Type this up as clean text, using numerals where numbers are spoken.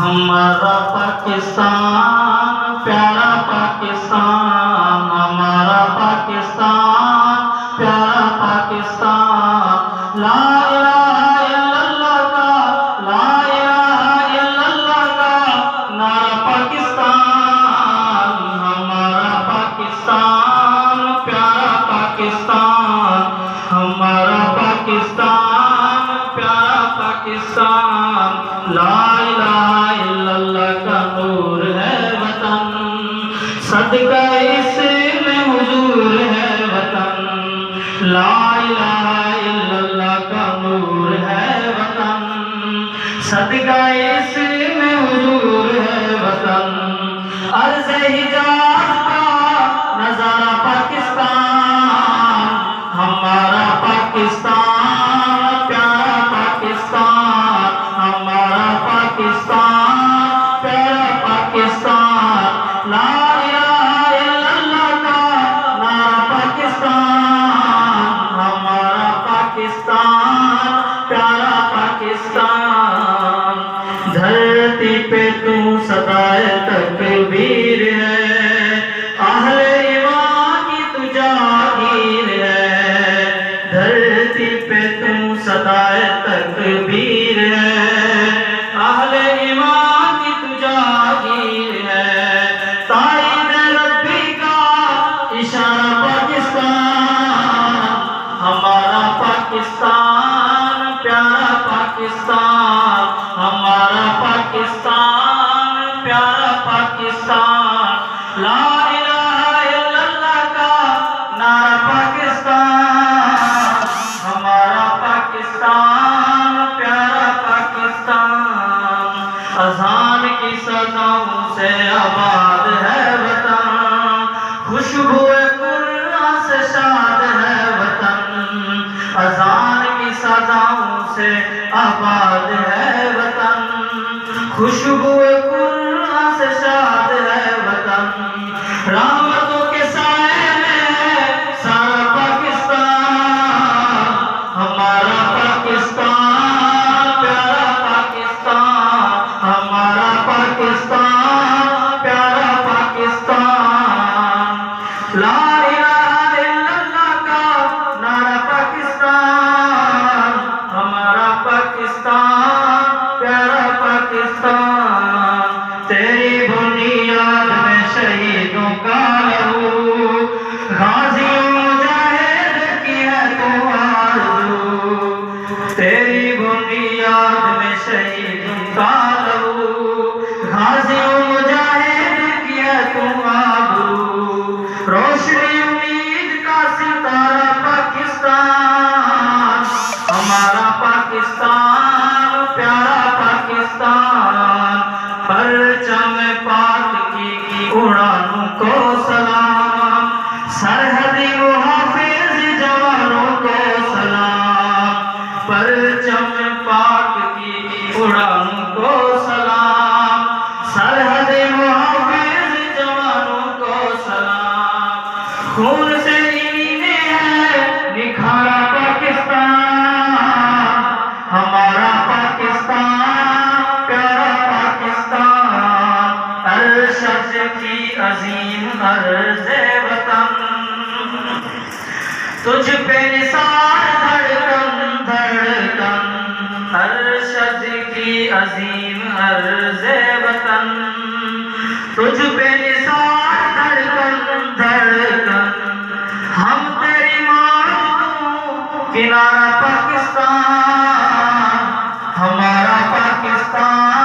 ہمارا پاکستان پیارا پاکستان، ہمارا پاکستان پیارا پاکستان، لا الہ الا اللہ کا، لا الہ الا اللہ کا نعرہ پاکستان، ہمارا پاکستان پیارا پاکستان، ہمارا پاکستان پیارا پاکستان، لا الہ الا اللہ کا نور ہے وطن، صدقہ اس میں حضور ہے وطن، لا الہ الا اللہ کا نور ہے وطن، صدقہ اس میں حضور ہے وطن، عرض حجاز کا نظارہ پاکستان، ہمارا پاکستان پیارا پاکستان، ہمارا پاکستان پیارا پاکستان، لا الہ الا اللہ کا نعرہ پاکستان، ہمارا پاکستان پیارا پاکستان، دھرتی پہ تو صدائے تکبیر ہے، اہل ایمان کی تو جاگیر ہے، دھرتی پہ تو صدائے تکبیر ہے، اہل ایمان کی تو جاگیر ہے، تائید ربی کا اشارہ پاکستان، ہمارا پاکستان پیارا پاکستان، ہمارا پاکستان پیارا پاکستان، لا الہ الا اللہ کا نعرہ پاکستان، ہمارا پاکستان پیارا پاکستان، اذان کی صداؤں سے آباد ہے وطن، خوشبو قرآن سے شاد ہے وطن، اذان کی صداؤں سے آباد ہے وطن، خوشبو قرآن سے شاد ہے وطن، رحمتوں کے سائے میں ہے سارا پاکستان، ہمارا پاکستان پیارا پاکستان، ہمارا پاکستان پیارا پاکستان، لا الہ الا اللہ کا نعرہ پاکستان، ہمارا پاکستان پیارا پاکستان، تیری بنیاد میں شہیدوں کا لہو، غازیوں مجاہد کی ہے تو آرزو، تیری بنیاد میں شہیدوں کا لہو، غازیوں مجاہد کی ہے تو آبرو، روشنی امید کا ستارہ پاکستان، ہمارا پاکستان پیارا پاکستان، پرچم پاک کی اڑانوں کو سلام، سرحدی محافظ جوانوں کو سلام، پرچم پاک کی اڑانوں کو سلام، سرحدی محافظ جوانوں کو سلام، خون سے انہیں ہے نکھارا پاکستان، ہمارا پاکستان پیارا پاکستان، ارشد کی عظیم عرض وطن، تجھ پہ نثار دھڑکن دھڑکن، ارشد کی عظیم عرض وطن، تجھ پہ نثار دھڑکن دھڑکن، ہم تیری مانگوں کنارہ پاکستان، ہمارا پاکستان